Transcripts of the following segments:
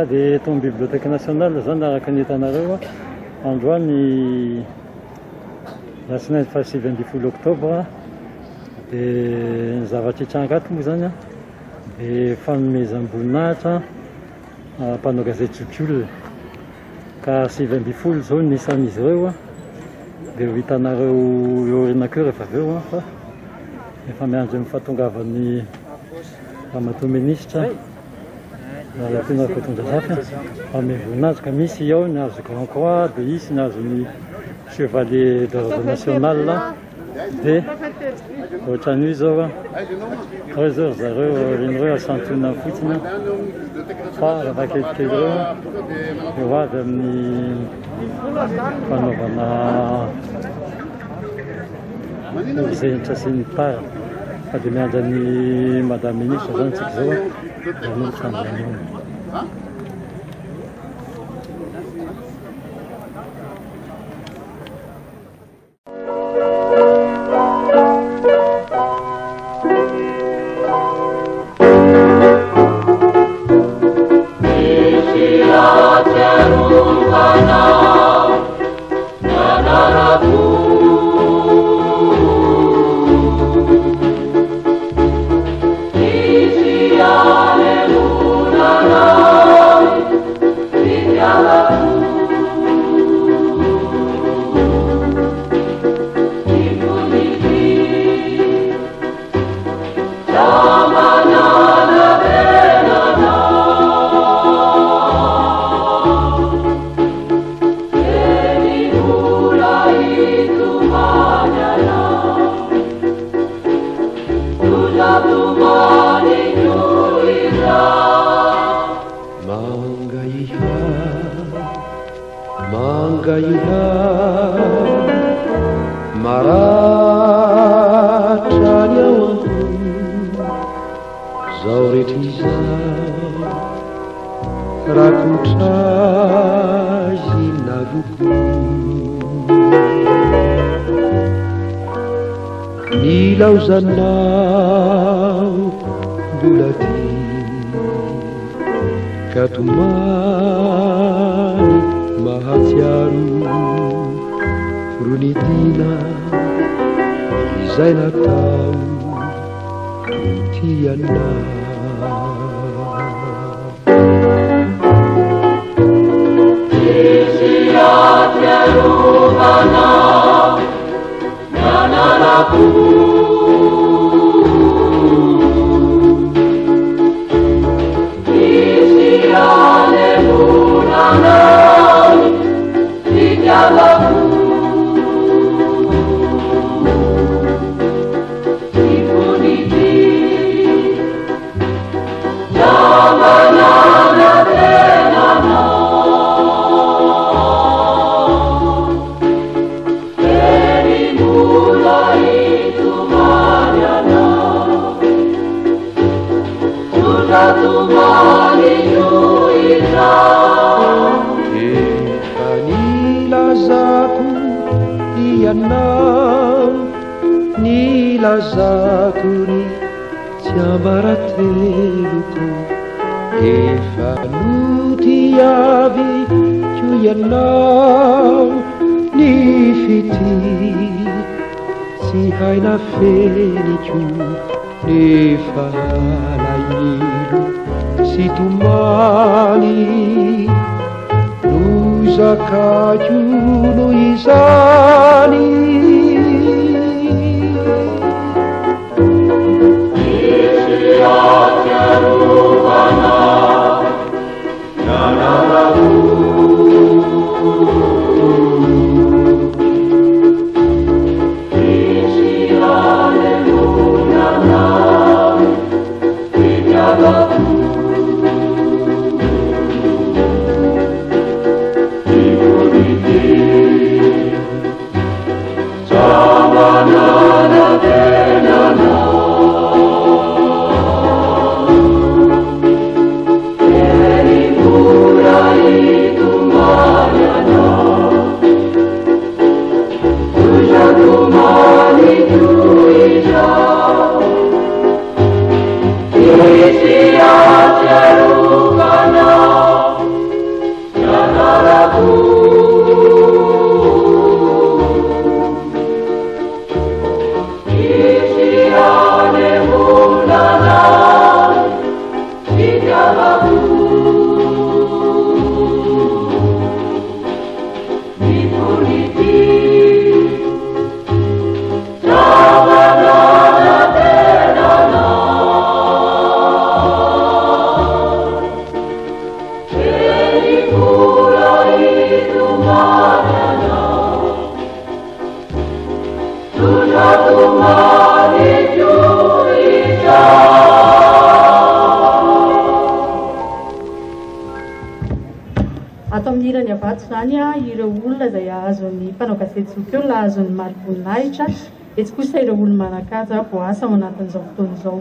Dia itony biblioteka nasionale zany araka ny hitanareo androany lasinainy fa 7 oktobra dia ny zavatra hitrangato moa zany dia fanomezam-boninahitra mpanao gazety tsotsolona ka 7 zao nisan'izy ireo dia ho hitanareo eo renakeo rehefa avy eo fa efa miandry amin'ny fahatongavan'ny mpamatoa minisitra la tena Ramambazafy ame voninahitra ka misy ao ny azo Grand Croix dia isy ny azo ny Chevalier d'Ordre National dia ohatran'io zao 13h zareo renireo asantona fotsiny fa raha kelikely ireo eo avy amin'ny fanaovana zenitra sanitara fa dia miandra ny madame ministre zany tsika zao Jeannot Jeannot. Zanao bulati katumani mahatsiaro runitina izay natao tiana isiatiarovana nanalaku Alleluia, Zakuri Tiamarateluko Efa lutiavi Juyanao Nifiti Si haina fenichu Nefa lailu Si tumani Nuzakaju Nuizani Ireo olona izay ahazon'ny mpanao gazety zoky eo lahazon'ny mari-boninahitra etsy kosa ireo olona manakaja voasa ao anatin'izao fotoana izao.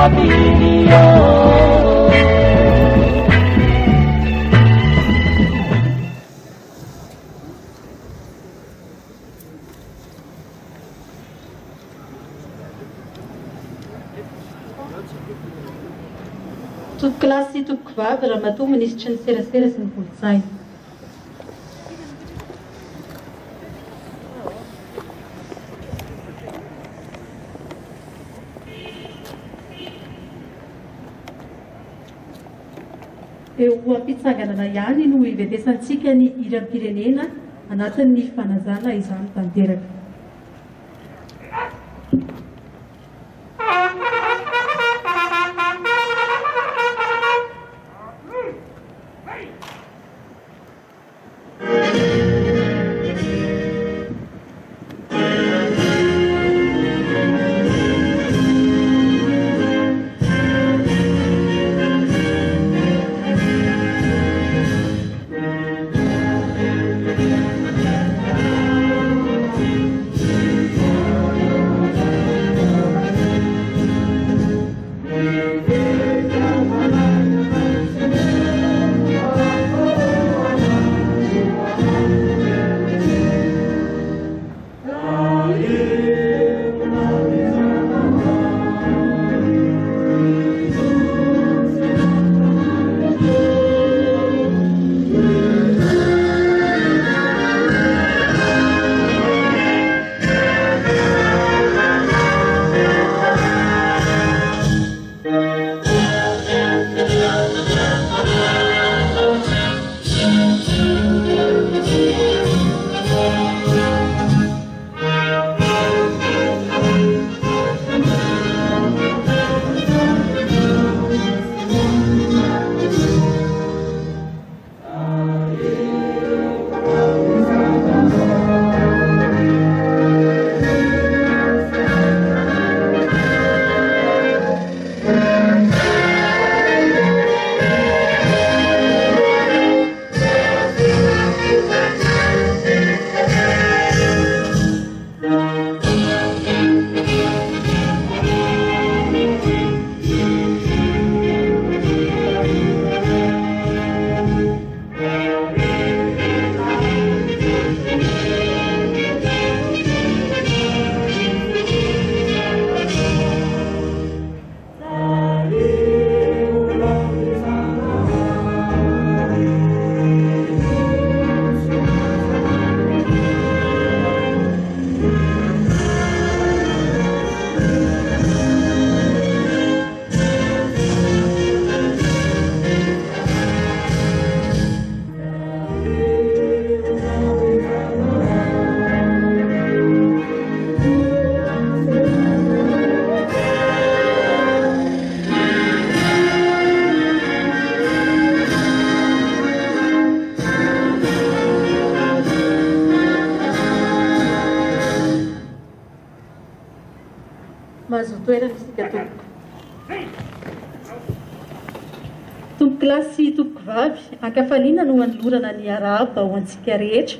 Toko klasy sy toko vavy raha matoa minisitry ny serasera sy ny kolontsaina. Eo ampitsanganana ihany no ivetesantsika ny iram-pirenena anatin'ny fanazana izany tanteraka. Toko klasy sy toko vavy ankafaliana no anolorana ny arahaba ho antsika rehetra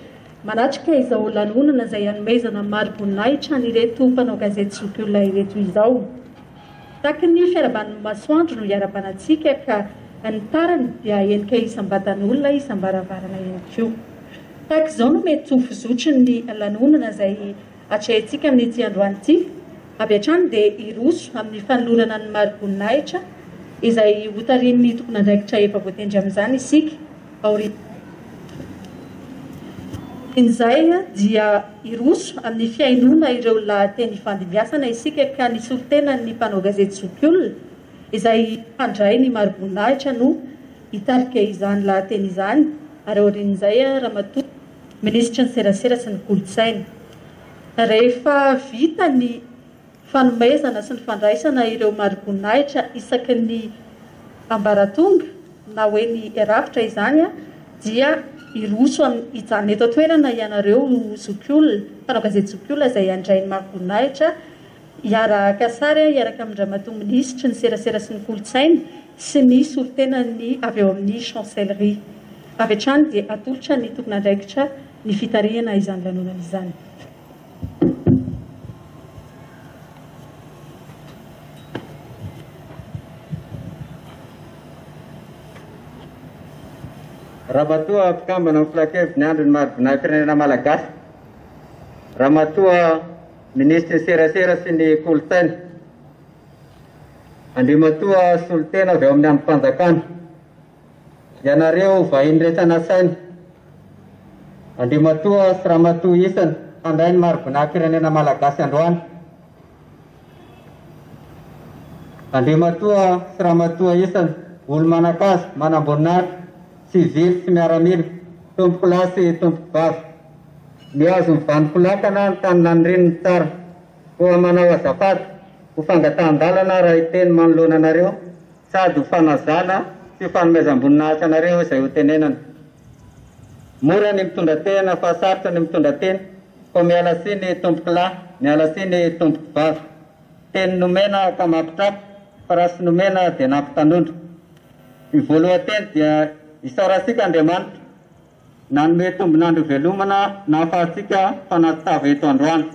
manatrika izao lanonana izay hanomezana mari-boninahitra nyreto mpanao gazety sy olona ireto izao. Taky ny fiaraban'ny masoandro no hiarabanantsika ka ny tarany dia endrika isam-batan'olona isam-baravarana ihany koa. Taky izao no mety ho fizotry ny lanonana izay atrehintsika amin'ity androany ity. Avy hatrany dia iroso amin'ny fanolorana ny mari-boninahitra izay hotarin'ny tompon'andraikitra efa voatendry amin'izany isika aorian'izay dia iroso amin'ny fiainona ireo lahateny fandimbiasana isika ka ny solotenan'ny mpanao gazety zokiolona izay handray ny mari-boninahitra no hitarika izany lahateny izany ary aorian'izay ramatoa minisitry ny serasera sy ny kolontsaina. Rehefa vita ny fanomezana sy ny fandraisana ireo mari-boninahitra isaky ny ambaratonga na hoe ny rafitra izany dia iroso hijanona eto an-toerana ianareo zokiolona mpanao gazety zokiolona izay handray ny mari-boninahitra hiaraka sary hiaraka amin'ny ramatoa minisitry ny serasera sy ny kolontsaina sy ny solotenany avy eo amin'ny chancellerie. Avy hatrany dia atolotra ny tompon'andraikitra ny fitarihana izany lanonana izany. Ramatoa mpikambana amin'ny filakevy ny andro ny maro firenena malagasy. Ramatoa ministry ny serasera sy ny kolontsaina. Andrimatoa solitena avy ao amin'ny androm-panjakana. Ianareo vahiny resana saina. Andrimatoa sy ramatoa isany handray ny maro firenena malagasy androany. Andrimatoa sy ramatoa isany olo manakazo manamboninahitra sy vily sy miaramila, tompoky lahy sy tompoky vavy. Miazo ny vanim-polakana ny tanina ny reniny tsara. Koa manao azafady ho fangatahan-dalana raha hiteny manoloana anareo sady ho fanazana sy fanomezam-boninahitra anareo izay ho tenenana. Mora ny mitondra tena fa sarotra ny mitondra teny, fa miala siny tompoky lahy, miala siny tompoky vavy. Teny nomena ka mampitrapo, fa raha sy nomena dia nampitanondro. Ny voalohanteny dia isaorasika Andriamanitra nanome tombonandro velomana na ahafahantsika fanatitava eto androany.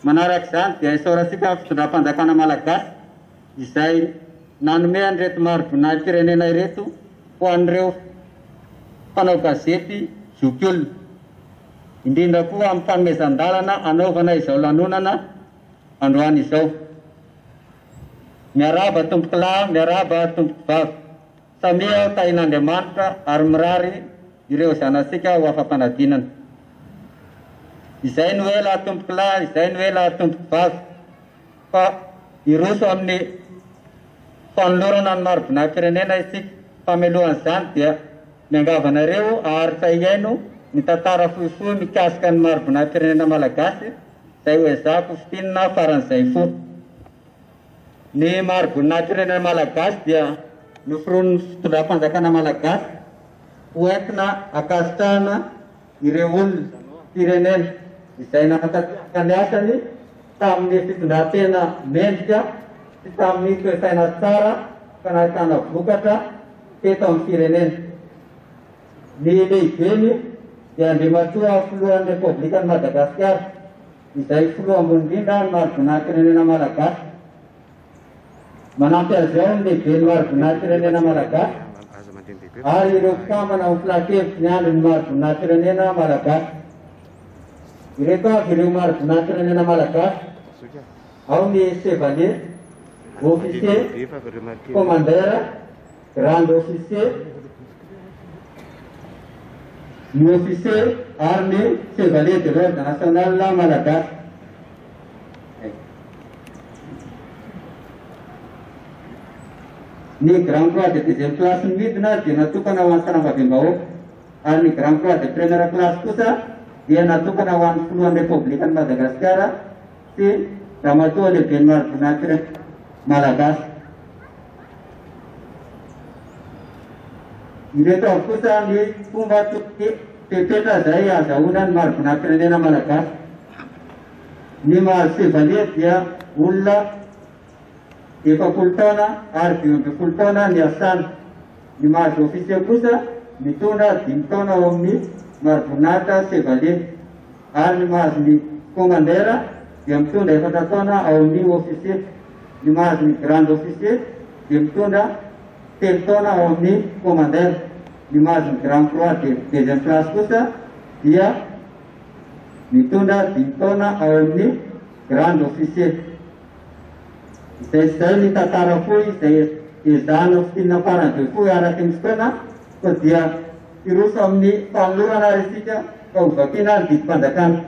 Manarak'izany dia isaorasika fitondram-panjakana malagasy izay nanome an'ireto maro firenena ireto ho an'ireo mpanao gazety zokiolona. Indrindra koa amin'ny fanomezan-dalana anaovana izao lanonana androany izao. Miaraba tompoky lahy, miaraba tompoky vavy. Samia tahin'Andriamanitra ary mirary ireo zanasika ho afa-panadinana. Izay no ela tompoky lahy, izay no ela tompoky vavy. Fa iroso amin'ny fanolorana ny maro firenena isika. Famelohan'izany dia miangavanareo aharitra iaino ny tantara fohifohy mikasika ny maro firenena malagasy izay hoezako fitinina faran'izay fo. Ny maro firenena malagasy dia noforonin'ny fitondram-panjakana malagasy hoentina akasitrahana ireo olona firenena izay nanatanteraky ny asany tamin'ny fitondran-tena mendrika sy tamin'ny toe-tsaina tsara ka nahitana vokatra teto amin'ny firenena. Ny lehibeny dia Andrimatoa filohan'ny Repoblikan'i Madagascar izay filoha ambony indrindra ny maro firenena malagasy. Manampy azy ao ny lehibe ny maro firenena malagasy ary ireo mpikambana amin'ny filakevy ny andro ny maro firenena malagasy. Ireto avy ireo maro firenena malagasy: ao ny chevalier, officier, commandeur, grand officier, ny officier ary ny chevalier de l'ordre national malagasy. Ny grand croix de deuxième classe midina dia natokana ho an'ny sarambabem-bahoaka ary ny grand croix de première classe kosa dia natokana ho an'ny filohan'ny Repoblikan'i Madagascar sy ramatoa lehibe ny maro firenena malagasy. Ireto avy kosa ny fomba fepetra izay azahoana ny maro firenena malagasy. Ny mahazo chevalier dia olona 10 taona ary 12 taona ny asany. Ny mahazo officier kosa mitondra 5 taona ao amin'ny maro chevalier ary ny mahazo ny commandeur dia mitondra 4 taona ao amin'ny officier. Ny mahazo ny grand officier dia mitondra 3 taona ao amin'ny commandeur. Ny mahazo ny grand croix de deuxième classe kosa dia mitondra 5 taona ao amin'ny grand officier. Izay ny tantara fohy izay ezahana fitinana farany be fohy araky ny fotoana, fa dia iroso amin'ny fanolorana ary isika fa ho vakiana ny didim-panjakana.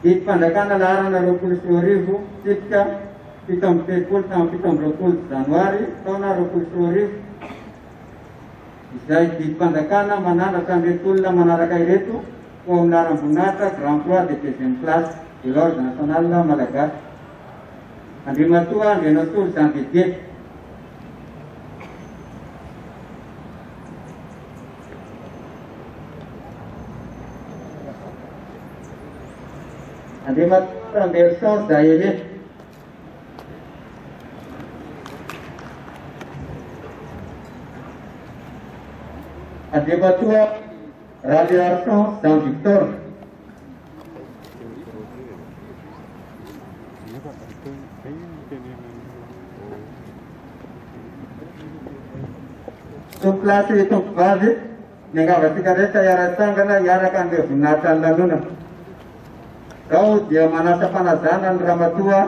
Didim-panjakana laharana 24 tsipika 17 tamin'ny 17 janoary taona 24. Izay didim-panjakana manandratra an'ireto olona manaraka ireto ho amin'ny aram-boninahitra grand croix de deuxième classe de l'ordre national malagasy. Andrimatoa Jeannot CJD. Andrimatoa Ramambazafy Jeannot. Andrimatoa Ramambazafy Jean-Victor. tompolasy tompovavy miangavatsika rehetra iara-tsangana iaraka an'ilay voninahitra ny lanona. Zao dia manasa fanazana ny ramatoa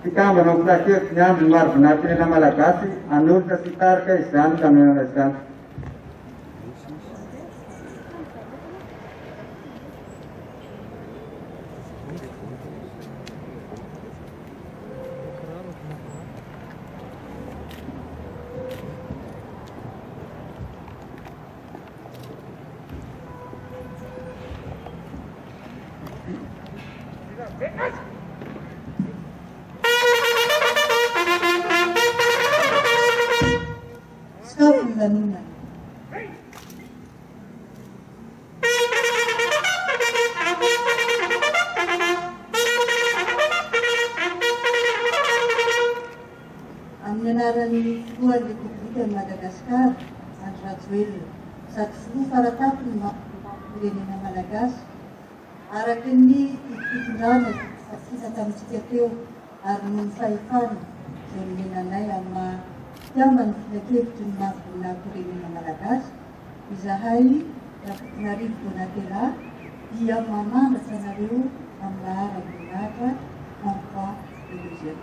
fikambana mpirakevy ny andro ny maro voninahitrenena malagasy anolotra sy tarika izany lanonana izany. Amin'ny anaran'ny filohan'ny Repoblika ny Madagascar, Andry Rajoelina, sady filoha faratato ny firenena malagasy, araky ny fitondrana fasina tamintsika teo ary noho ny fahefana izay nomenanay amin'ny maha-fitiavana filan-kevitry ny maha-firenena malagasy, izahay Rapotinarivo Donatella dia mamandatra anareo amin'ny lahara-boninahitra emploi de deuxième.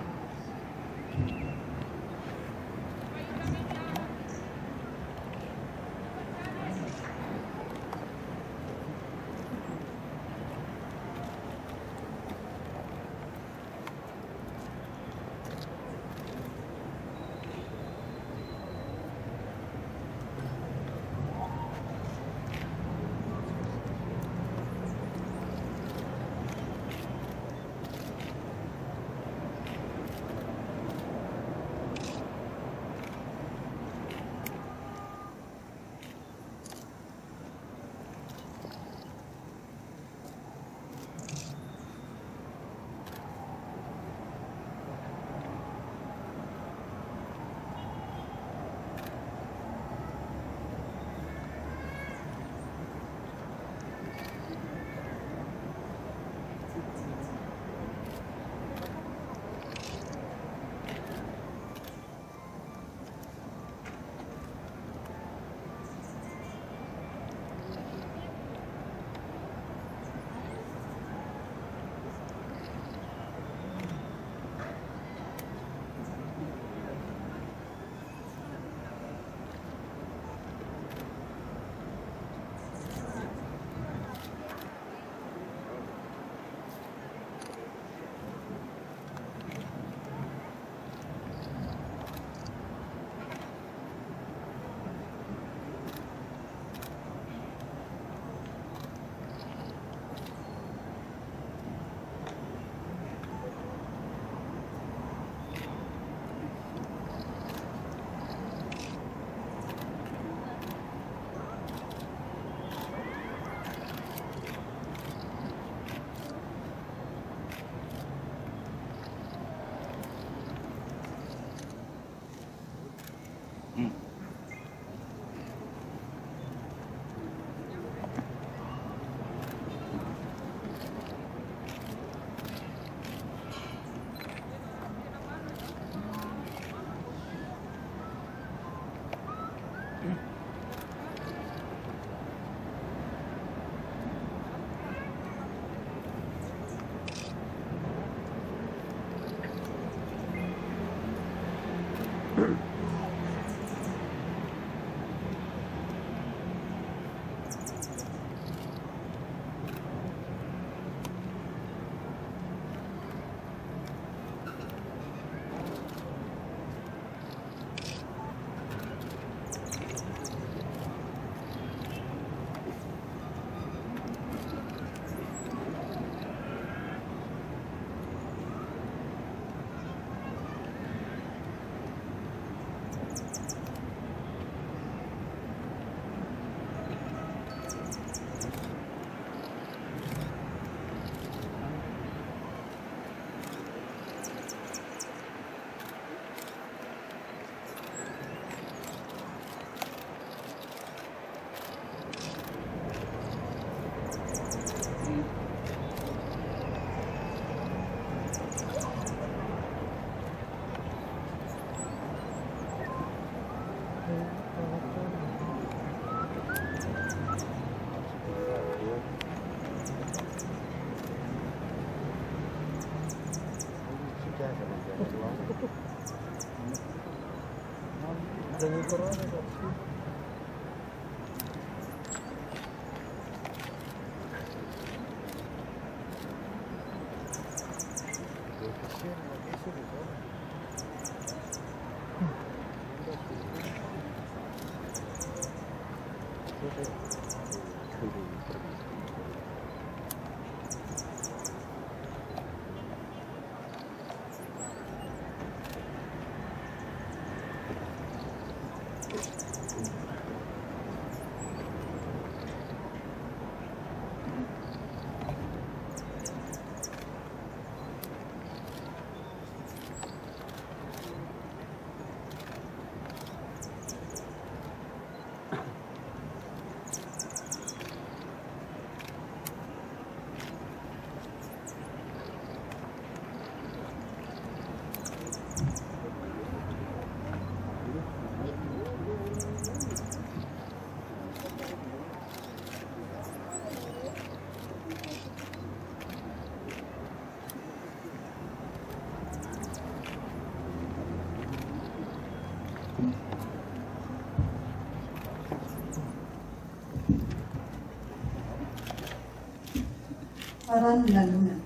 Parang laluna.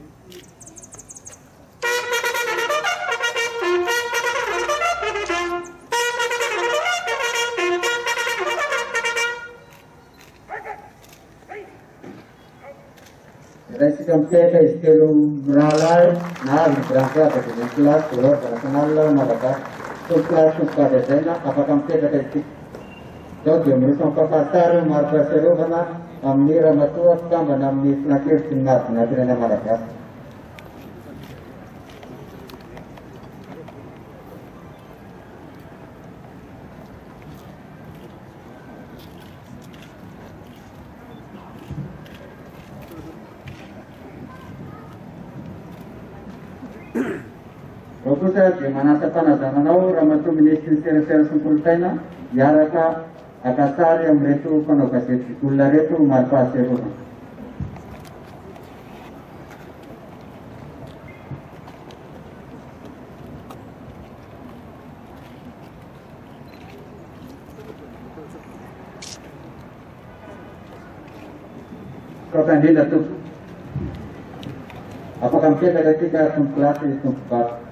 Resi completa estilo rurale, nave branchiata di kelas keluar nasional Madagascar, kelas pada sana, apa completa dari Jogja merupakan pasar marka serubana, amni ramatuat kama namni nakir singat nakirana Madagascar. Rokusa di mana sepana zanau ramatu ministri ser sumpultaina yaraka akasar yang meretu kono kasih tularetu marpa seru. Kau kan dia tu. Apa kampanye ada tiga kelas itu empat.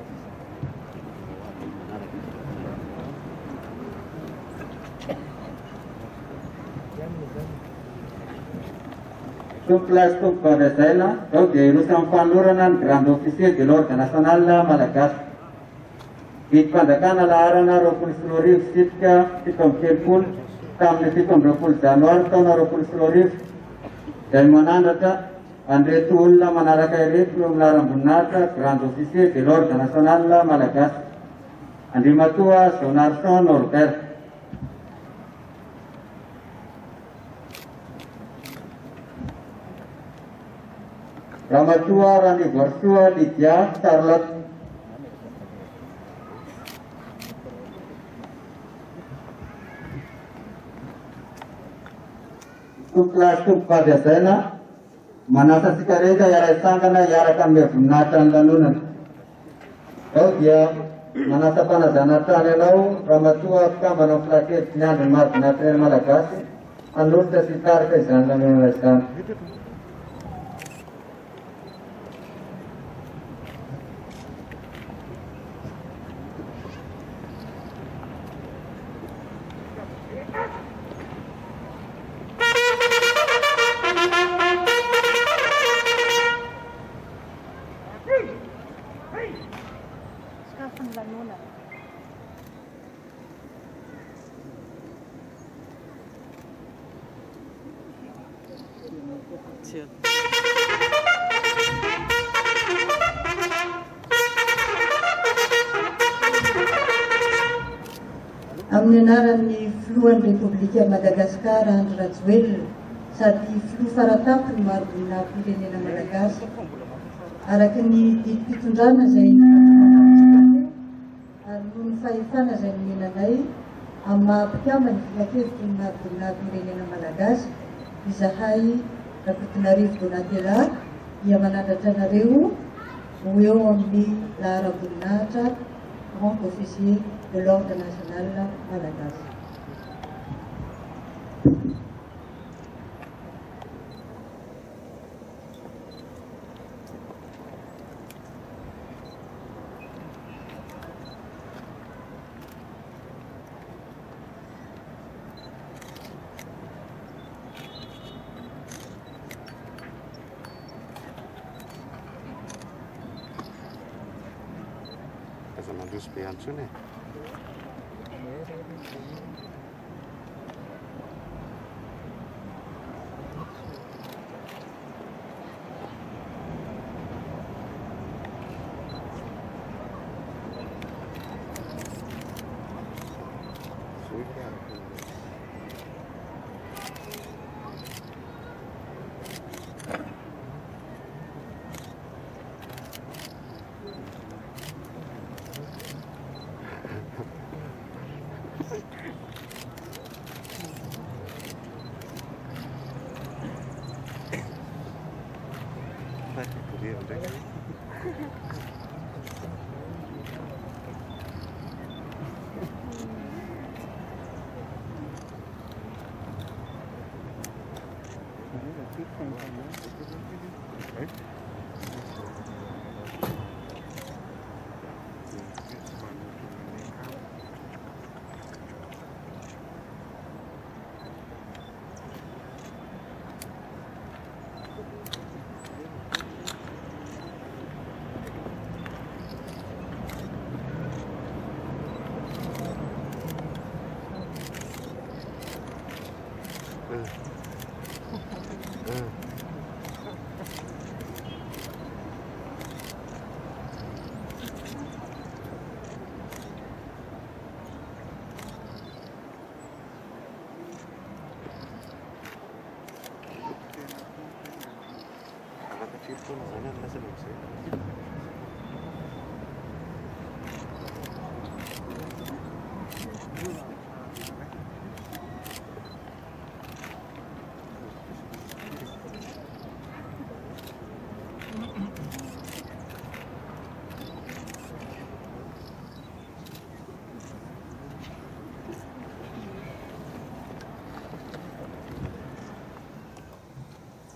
Kelas tu pada saya, kau di urusan panuranan Grand Officier di luar nasional Madagascar. Di pandakan ala arana ropul selorif sitka, di kompul, kami di kompul Januar tahun ropul selorif. Dari mana anda? Andre tulla manara kairit belum larang bunata Grand Officier di luar nasional Madagascar. Andi matua sonarson order. Ramatua rani bersua di Jah Charlotte. Kelas tu pada sana, mana sekarang yara sangkana yara kami punatan lalunan. Oh dia mana sepana zanata lelau Ramatua kami menoflakir nyan mat natrer Madagascar. Anur tersitar ke sana lalunan. Amin'ny anaran'ny filohan'ny Repoblika Madagascar Andry Rajoelina sady filoha faratapony maroboina firenena Malagasy araky ny didim-pitondrana izay natao ary noho ny fahefana izay nomenanay amin'ny maha-mpikama ny filakevitry ny maroboina firenena Malagasy izahay Rakotonarivo Donatella dia manandratra anareo ho eo amin'ny laharam-boninahitra grand officier de l'Ordre national malagasy.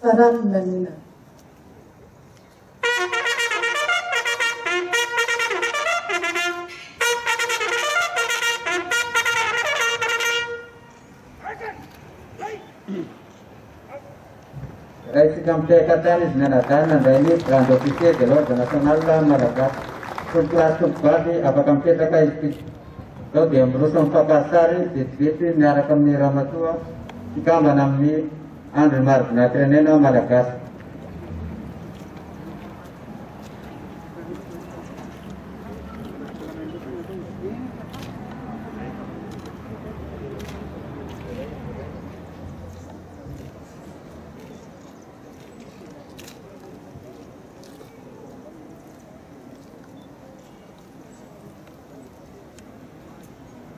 Paranlanina. Katanis Nanatan Andani Grand Officier de l'Ordre National Madagascar sur place Tumpadi apakam kita kai do dia berusaha pakasari ditwiti nyarakan ni ramatua ikama namni Andrew Mark na trenena Madagascar.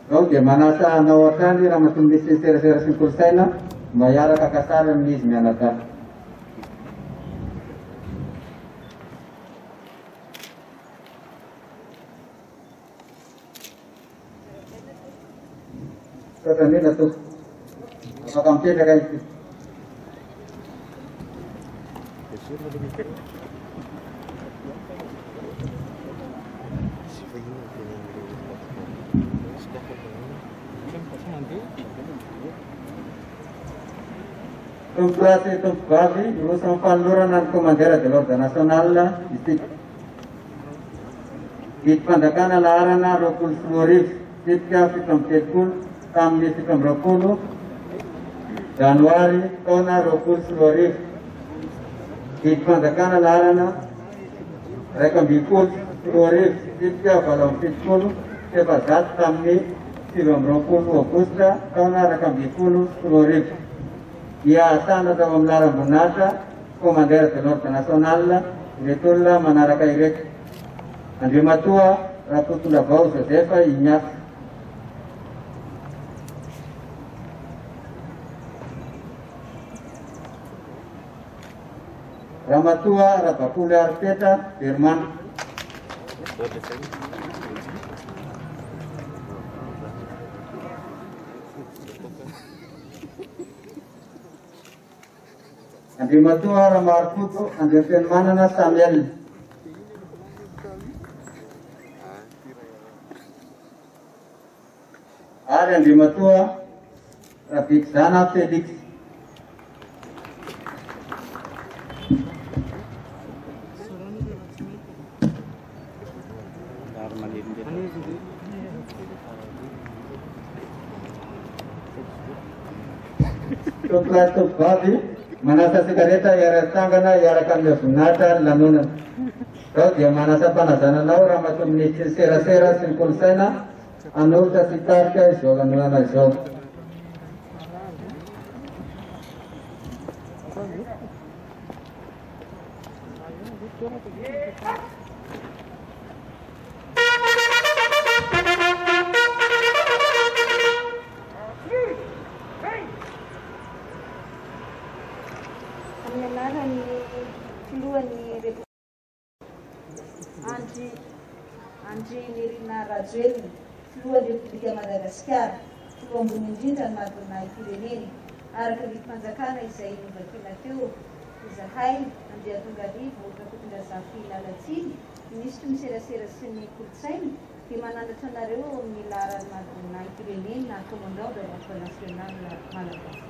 Oke, mana sa nawakan di ramah tumbisi sera-sera simpul sana, mayara kakasar mis mianatan. Katanya datuk, apa kampanye dengan itu? Tumplasi tumpali, urusan panduran dan komandera de l'Ordre Nacional, Itpandakan alarana rokul florif, Titka fitam tekul, Tamli fitam rokulu, Januari tona rokul florif, Itpandakan alarana, Rekam bikul florif, Titka falam fitkul, Sebadat tamli, Fitam rokulu, Okusta, tona rekam bikul florif. Ya sana dalam lara munasa, komandera de l'Ordre Nacional, Vetulla manaraka irek, Andri matua, raputula bau sedefa inyak. Ramatua, rapakula arteta, Firman. Andriamatoa Ramaropoto, Andriampianomanana Samuel. Ary Andriamatoa Rabikzana Felix. Tuklas Tukbabi, Manasa Sigareta, Yara Tangana, Yara Kandasunata, Lanuna. Dia Manasa Panasana, Laura Matumni, Sera Sera, Sinkulsena, Anuta Sitarka, Shoganana Show. Andri Nerina Rajeli, Flua Republika Madagascar, Flua Mbunindrinda Madonai Pireneni, Arakavik Manjakana izay novakina teo, izahay andeha tonga rivo, Ramambazafy Lalatsiny, Ministro miserasera sy ny kolotsainy, dia manandratra anareo amin'ny laharana Madonai Pireneni na commandant de l'Emploi national Malagasy.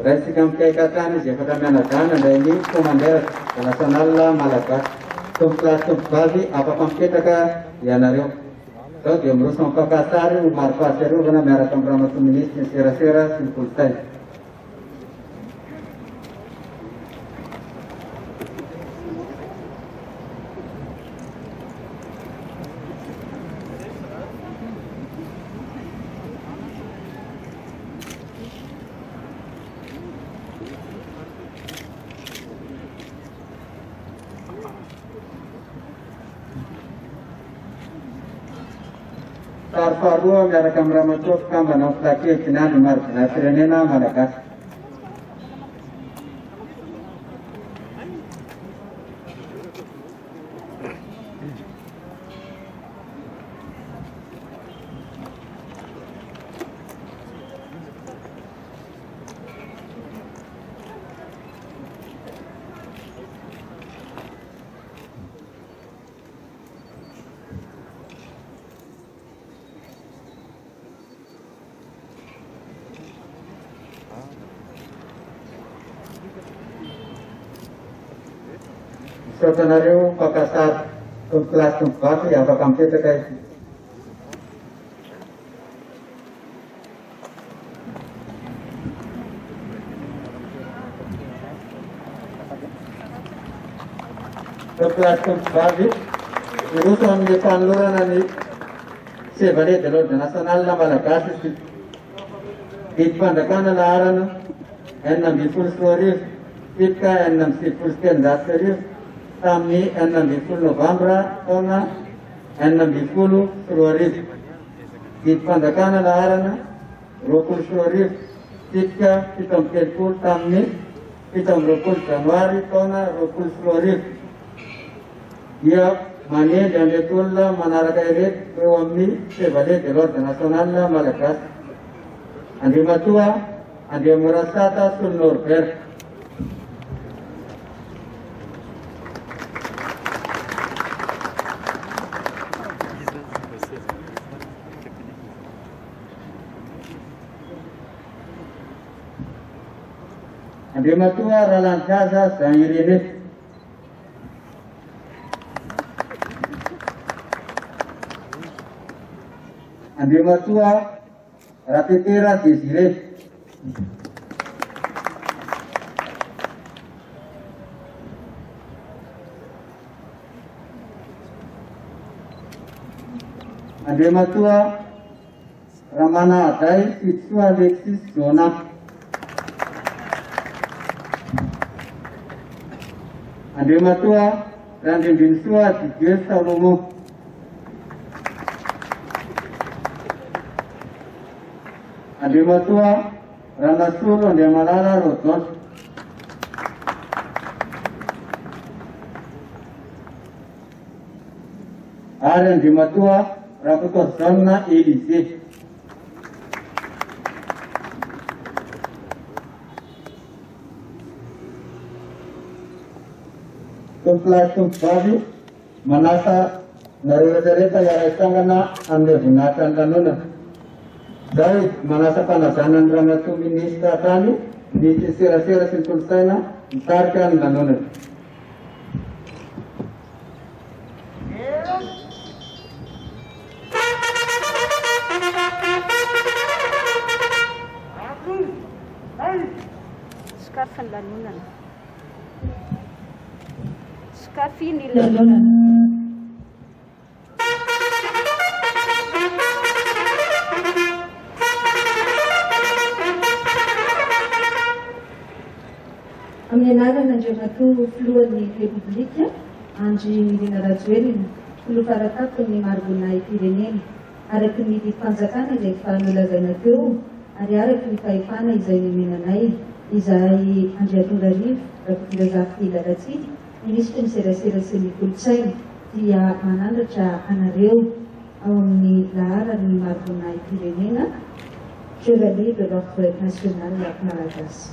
Resikam Kaikatan, Jefferamianagana, Daini, Commander Nasional Malagasy. Tuklas Tukbabi, apa kita Yanario. So, dia merusung Pakasari, Umar Paseru, karena merah kompromi komunis, Sera-Sera, Simpultai. Tarfarua gara kamramatuk kambana flaki kinan marjana Pirenena Madagascar. Sebenarnya Pakasar kelas tempat yang akan kita kaji. Kelas tempat urusan di Panluran ini sebagai telur nasional Madagascar di Pandakan laran enam biful story kita enam siful sekian dasar kami enam biful November tahun enam biful Februari di Pandakan laran rokul story Sitka 17 tamin'ny 17 Janoary taona 2020 dia manendy anreto olona manaraka ireto eo amin'ny Chevalier de l'Ordre National Malagasy. Andriamatoa Andriamorasata Solnorbert. Andriamatoa Ralankaza Zahirene. Andriamatoa Rapetera Desiré. Andriamatoa Ramana Adai Fitsua Alexis Jeannot. Andriamatoa Randrindrinsoa Didier Salomon. Andriamatoa Ranasolo Andriamalala Rodon. Ary Andriamatoa Rakotorzana Élysée. Tumpulah tumpali manasa nareta yaresangana amne gunatan kanuna. Dari manasa panasanan Ramatu Ministra tani di sira-sira simpulsana tarkan kanuna. Scarfan lanunan. Scarfin ilalunan. Amin'ny anarana Andriamatoa filohan'ny Repoblika Andry Nirina Rajoelina, filoha faratapon'ny Margonahy Pirenena, araky ny fanjakana izay efa nolazaina teo ary araky ny fahefana izay nomenanay izay Andriantorarivo Ramambazafy Laratsidy, Ministra ny serasera sy ny kolotsaina dia manandratra anareo ao amin'ny laharan'ny Margonahy Pirenena, Chevalier de l'Ordre National Malagasy.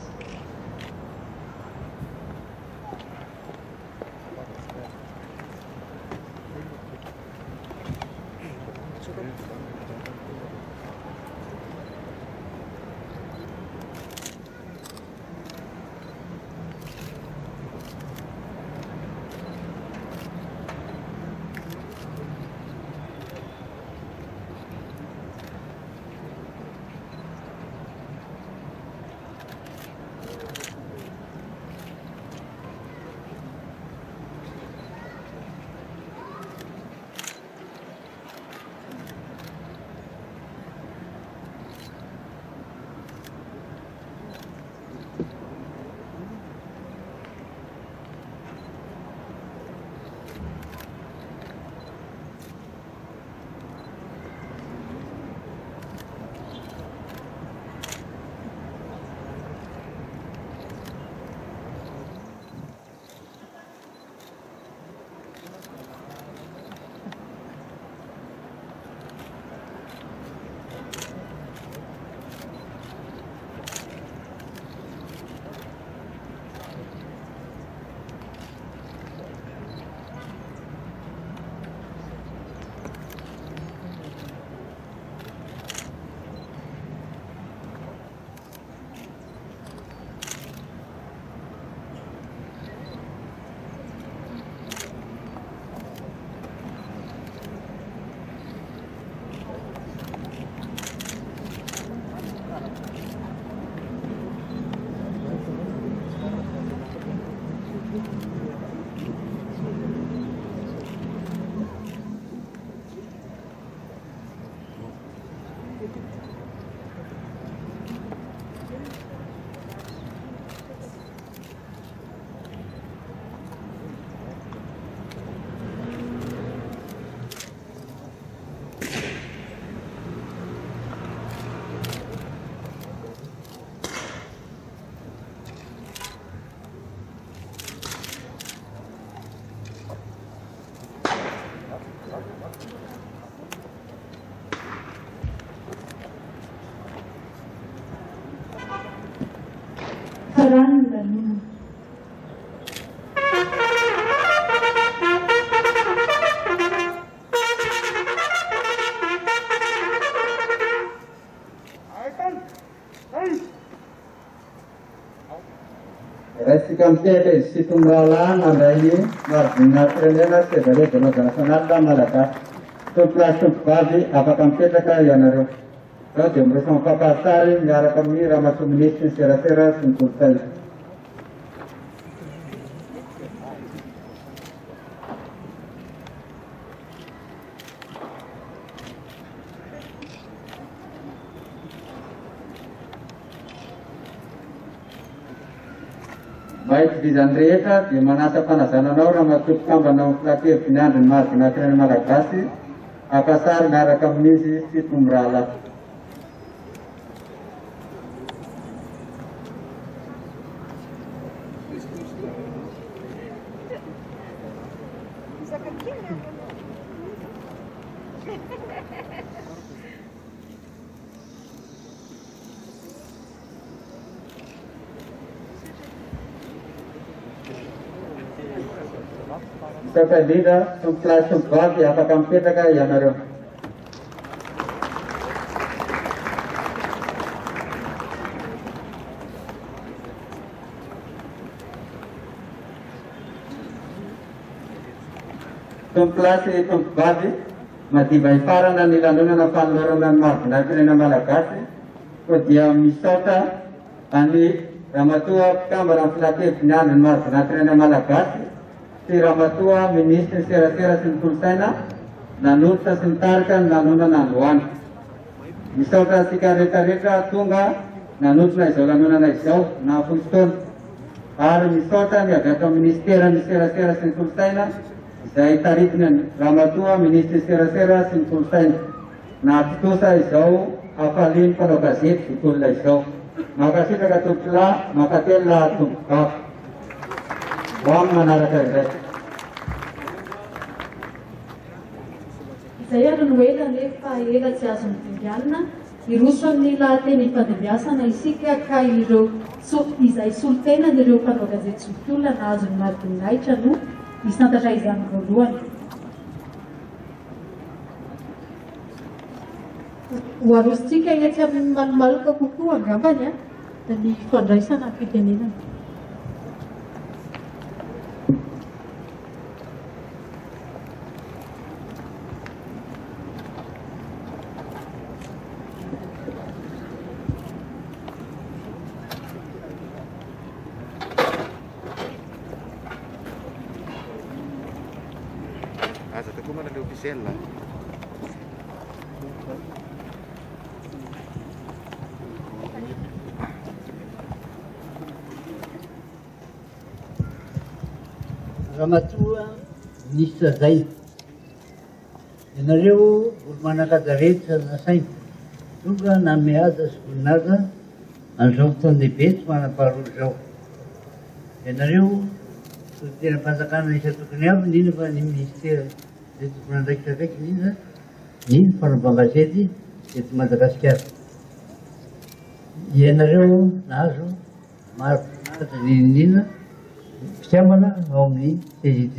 Resika mitehitra izy sy tonga mandray mahavinaritra firenena sy Médaillés de l'ordre national malagasy. Tompolasy tompom-bavy afaka mipetraka ianareo. Ao dia mirefa mifampahasary miaraka amin'ny Ramambazafy ministry ny serasera sy ny kolontsaina. Baik bizany rehetra dia manasa fanazananao raha matopy-kambanao amin'ny filankevy ny andro ny mahavinaritra malagasy akasary miaraka amin'izy sy tomborala. Saka indrindra tompolasy tompom-bavy afaka mipetraka ianareo. Tompolasy tompom-bavy madiva hifarana ny lanonana fanolorana ny mahavinaritra malagasy ko dia misaotra any ramatoa mpikambana amin'ny filankevy ny andro ny mahavinaritra malagasy sy ramatoa ministry ny serasera sy ny kolontsaina nanolotra sy nitarika ny lanonana androany. Misaotra antsika rehetrarehetra tonga nanolotra izao lanonana izao na fotoana ary misaotra ny avy ato ministera ny serasera sy ny kolontsaina izay taritiny ramatoa ministry ny serasera sy ny kolontsaina na mpitosa izao afaliany mpanao gazety tontolona izao. Makasitraka tompolahy makatela tompom-bavy. Hoam manaraka izay. Izay ary no ela nefa ela tsy azo midinganina iroso amin'ny lahateny fandimbiasana isika ka ireo izay solotena ireo mpanao gazety solotolona nahazo ny mahadoninahitra no misantatra izany voalohany. Ho arositsika etsy amin'ny malomaloka kokoa angambany da ny fandraisana fitenenana. Aza tokoa mana le officiel là. Ramatoa ministra zay ianareo olo manakaja rehetra nasaina tonga name aza sy voninahitra an'izao fotoana lehibe tsy manam-paharoa zao. Ianareo tena mpanjakana isa tokony avy indrindra fa ny ministera zay tokony andraikitra kaiky indrindra ny fanamboan-gazety eto Madagascar. Ianareo nahazo maro voninahitra indrindra mpitiamana ao amin'ny CJD.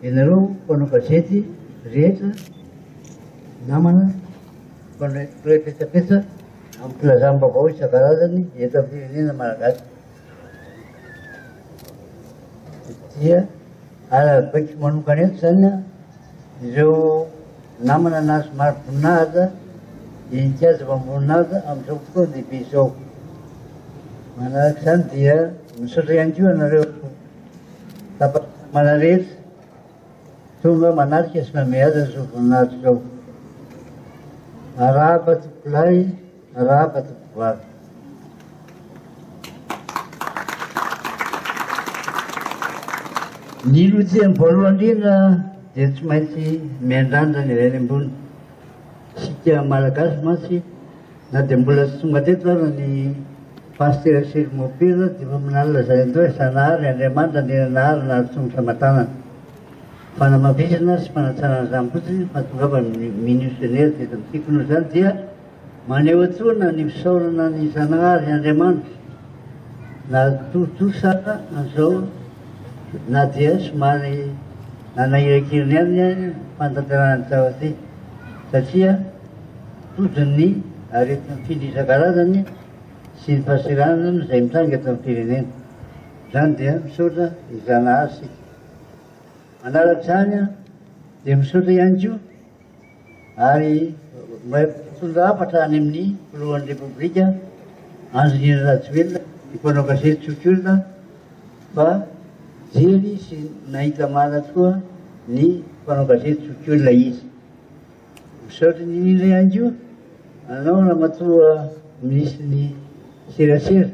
Ianareo mpanao gazety rehetra namana mpanao-petsapetsa amin'ny filazam-baovao isan-karazany eto amin'ny firenena malagasy. Dia arabaiko manokana eto zany ireo namana nahazo maro voninahitra dia nitiaza voninahitra amin'izao fotoana lehibe izao. Manaraka izany dia misaotra ihany koa ianareo tapamana rehetra tonga manarika sy name aza izao voninahitra izao. Arahaba tompolahy, arahaba tompom-bavy. Ny lotseny voalohany indrindra dia tsy maintsy miandrandra ny iray ambony. Sika malagasy mantsy na dia mbola tsy tonga teto ara ny pasteur Sermopira dia efa minalina zay andreo isanahary Andriamanitra nerinahary na tonga famantanana. Fanamafisana sy fanantsarana izany fotsiny fa tonga fa minisionera teto amintsika noho izany dia maneho antsoina ny fisaorana ny Zanahary Andriamanitra na torotoro an'izao na dia somary nanahirankiriny ihany fantanterahany zava-ty satria tozony aretina mifindra isan-karazany sy ny fahasiranana izay mitranga eto amin'ny firenena. zany dia misaotra izanahy sika. Manaraka zany a dia misaotra ihany koa ary mpitondra hafatra any amin'ny filohan'ny repoblika Andrinina Rajoelina ny mpanao gazety tsotrolona fa jery sy nahita marina tokoa ny mpanao gazety tsotrolona izy. Misaotra ny indrindra ihany koa anao ramatoa minisitry ny serasera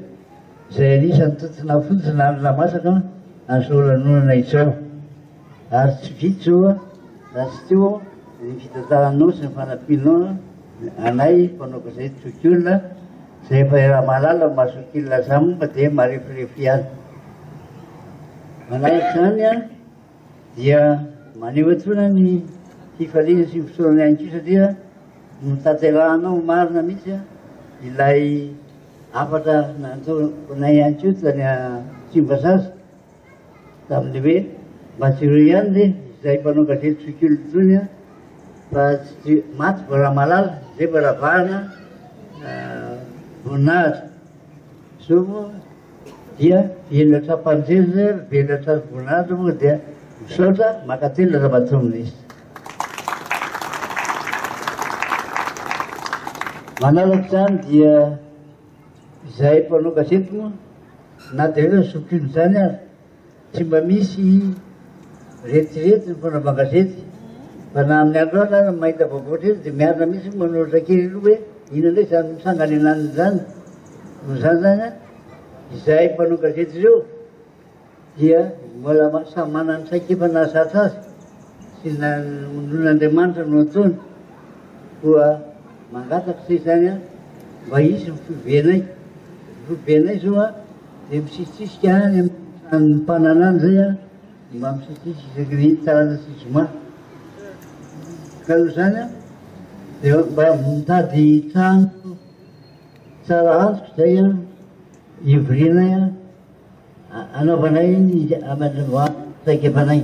izay anisan'ny tontona fotsiny andro namasaka an'izao lanonana izao. Ary tsy vitsy zao a raha tsy teo ny fitantaranao sy ny fanampianao anay mpanao gazety tsotrolona izay efa raha mahalala masokilina zamomba dia marefirefy ihany. Manaraka zany a dia maneho atoana ny fifaliana sy fisaorana ihany koa satria mitanterahanao marina mihitsy a ilay afatra nataonay ihany koa tany Tsimbazaza tamin'ny hoe mba tsy ireo ihany le izay mpanao gazety tsotrolona tony a fa tsy maty vao raha malala izay mba ravahana voninahitra. Zao moa dia velona tram-panjery zay velona tram-voninahitra moa dia misaotra makatelina raha-bato-minisitra. Manaraka zany dia izay mpanao gazety moa na dia hoe sotrolona zany ary tsy mba misy retirety ny fanaovana gazety fa na amin'ny andro ana mahita vaovao rehetra dia miarina misy manoratra kely aloha hoe ina ndray zany misangany ananiny zany. No zany zany a izay mpanao gazety ireo dia mbola samy manana saikefana zatra azy sy non'Andriamanitra no ataony koa mangataka zay zany a mba hisy mifibenay. Mifibenay zao a dia misisitsisika any amin'ny mpananany zay a mba misisitsisy isaky ny tarana sy zoma. Ka io zany a dia mba mitady trano tsara antoko zay a ivorianay a anaovanay ny saikefanay.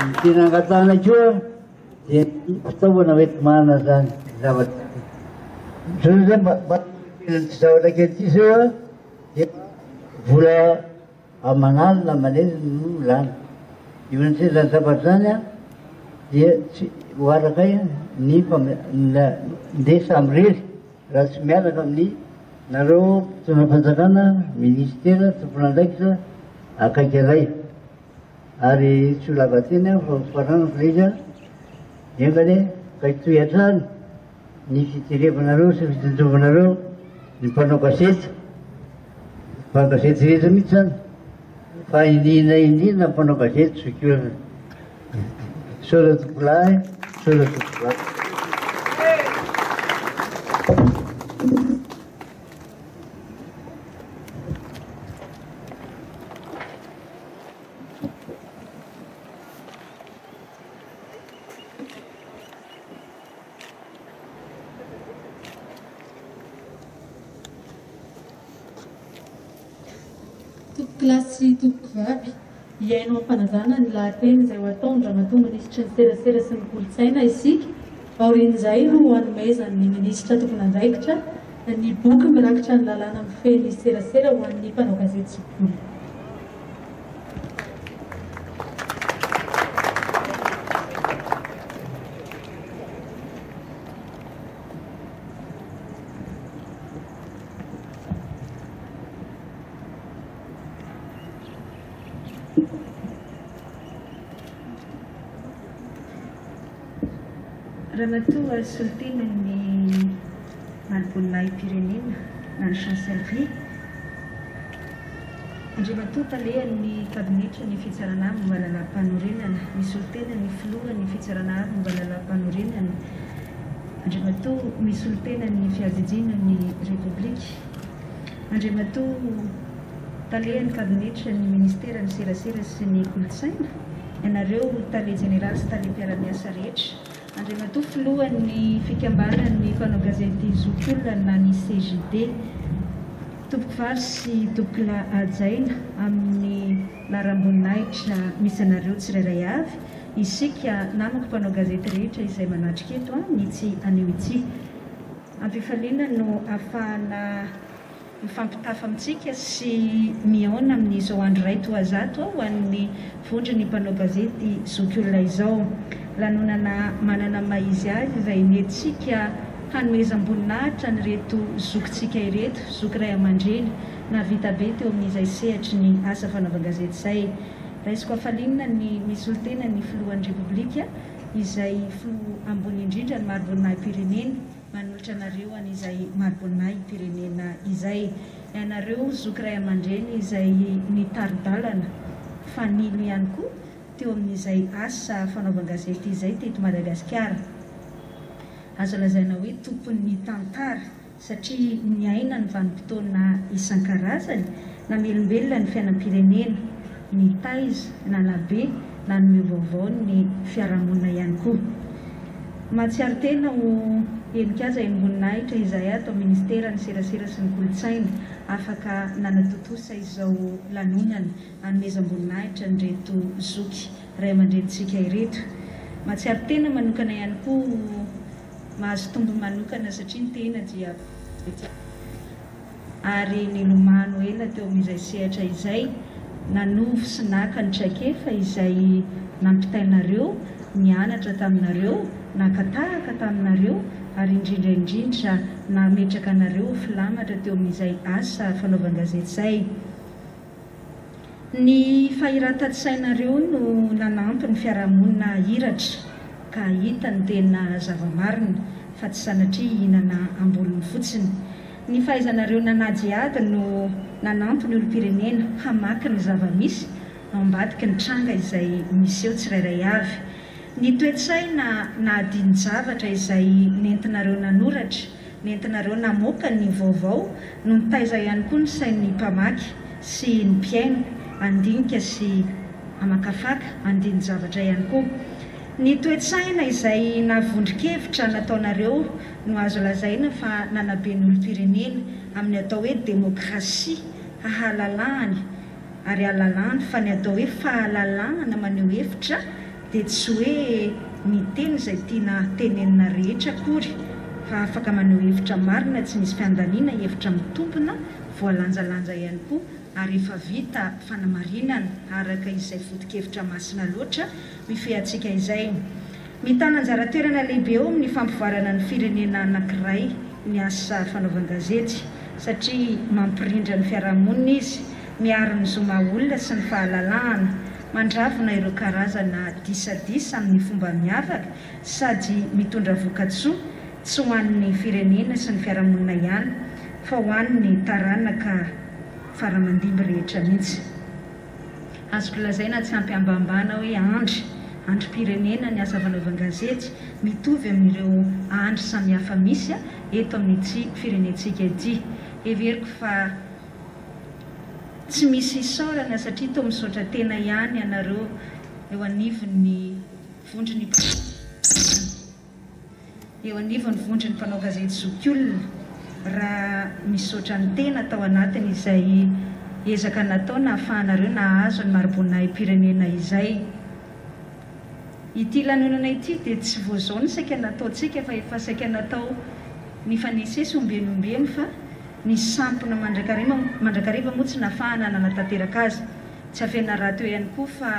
Ny tena angatanay koa dia fitaovana hoentimahana zany zavatra. Zao zay mba ty zavatra kely ty zao a dia vola amanaly na maneny no lany. Io an'izay zany zavatra zany a dia tsy hoarakay ny ndesa amirery raha tsy miaraka amin'ny nareo mpitondra fanjakana ministera tompona andraikitra akaiky anay. Ary tsy ho lava teny a fa farana fa izy a nefany kaitoy hatrany ny fiterevanareo sy fitendrovanareo ny mpanao gazety. Mpanao gazety rehetra mihitsy zany fa indrindra mpanao gazety tsotrolona. Saotra tompolahy, saotra tompolahy. Klasy tompokivavy iainao ampanazana ny lahateny izay ho atao ny ramatoa minisitra ny serasera sy ny kolotsaina isika aorian'izay no hanomezan'ny minisitra tompona andraikitra ny boky mirakitra ny lalàna mifehy ny serasera ho an'ny mpanao gazety tsotrolona. Ramatoa solitena ny Malibonina na ny chancellerie. Andriamatoa talehan'ny kabinetra ny fitsarana avy momba lalaam-panorenana, ny solitena ny filoha ny fitsarana avy momba lalaam-panorenana. Andriamatoa ny solitena ny fiavidiana ny repoblika. Andriamatoa talehan'ny kabinetra ny ministera ny serasera sy ny kolotsaina. Ianareo tale general sy tale mpiara-miasa rehetra. Andriamatoa filohan'ny fikambanan'ny mpanao gazety tsotrolona na ny CJD. Tompokivavy sy tompoka ajaina amin'ny laharam-boninahitra misy anareo tsirairay avy. Isika namako mpanao gazety rehetra izay manatrika eto ny tsy anio itsy. Ampifaliana no ahafahana mifampitafa amintsika sy miaona amin'izao andro ray toazato ho an'ny vondry ny mpanao gazety zokiolona izao. Lanonana manana maizy azy izay nentsika hanomezam-boninahitra ny reto zokintsika ireto, zoky ray aman-dreny na vita be teo amin'izay sehatry ny asa fanaovan-gazety izay. Raisiko hafalinana ny misy olotena ny filohan'ny repoblika izay filoha ambony indrindra ny marom-boninahim-pirenena manolotra anareo an'izay marom-boninahim-pirenena izay. Ianareo zoky ray aman-dreny izay nitaridalana fanilo ihany koa teo amin'izay asa fanaovan-gazety izay teto Madagascar. Azo lazaina hoe tompon'ny tantara satria niaina ny vanim-potoana isan-karazany na melombelona ny fiainam-pirenena, ny taiza na nabe na ny vaovao ny fiarahamonina ihany koa. Mahatsiaro tena ho enikaza eny-boninahitra izay ato ministera ny serasera sy ny kolotsaina afaka nanatotosa izao lanonana hanomezam-boninahitra ny reto zoky ray aman-drenitsika ireto. Mahatsiaro tena manokana ihany koa mahazo tombo manokana satria ny tena dia ary nilomano ela teo amin'izay sehatra izay nanovo sy naka ny traikefa izay nampitainareo, nianatra taminareo, nakatahaka taminareo ary indrindra nametraka anareo filamatra teo amin'izay asa fanaovan-gazety izay. Ny fahiratatsainareo no nanampy ny fiarahamonina hiratra ka hita ny tena zava-marina fa tsy sanatria hihinana ambolony fotsiny. Ny fahaizanareo nanajyady no nanampy ny olom-pirenena hamaky ny zava-misy ambadiky ny tranga izay misy eo tsirairay avy. Ny toe-tsaina na adiny zavatra izay nentinareo nanoratra, nentinareo namoaka ny vaovao no nitaiza ihany koa ny sain'ny mpamaky sy ny mpiaino andinika sy amakafaka andiny zavatra ihany koa. Ny toe-tsaina izay navondrikevitra nataonareo no azo lazaina fa nanabe ny olom-pirenena amin'ny atao hoe demokrasia hahalalahany ary alalahany fa ny atao hoe fahalalahana maneho hevitra dia tsy hoe miteny izay tiana tenenina rehetra akory fa afaka maneho hevitra marina tsy misy fiandaniana, hevitra mitompona voalanjalanja ihany koa ary efa vita fanamarinana araka izay foto-kevitra masina loatra mifehantsika izay. Mitana anjara toerana lehibe eo amin'ny fampivarana ny firenena anankiray ny asa fanaovan-gazety satria mampirindra ny fiarahamonina izy, miaro ny zoma olona sy ny fahalalahana, mandravona ireo karazana disadisa amin'ny fomba miavaka sady mitondra voka-tsoa tsy ho an'ny firenena sy ny fiarahamonina ihany fa ho an'ny taranaka faramandimby rehetra mihitsy. Azoko lazaina tsy ampiambambana hoe androm-pirenena ny asa fanaovan-gazety mitovy amin'ireo andro samihafa misy eto amin'ity firenentsika ity. Everiko fa tsy misy isaorana satria toa misaotra tena ihany ianareo eo anivon'ny vondrony mpanao gazety zokiolona raha misaotra ny tena tao anatiny izay ezaka natao na ahafahanareo nahazo ny marom-boninahim-pirenena izay. Ity lanonana ity dia tsy voazao ny saika nataontsika fa efa saika natao ny fanesesy ombenombeno fa ny sampona mandrakariva moa tsy nahafahana nanatanteraka azy. Tsy afena raha teo ihany koa fa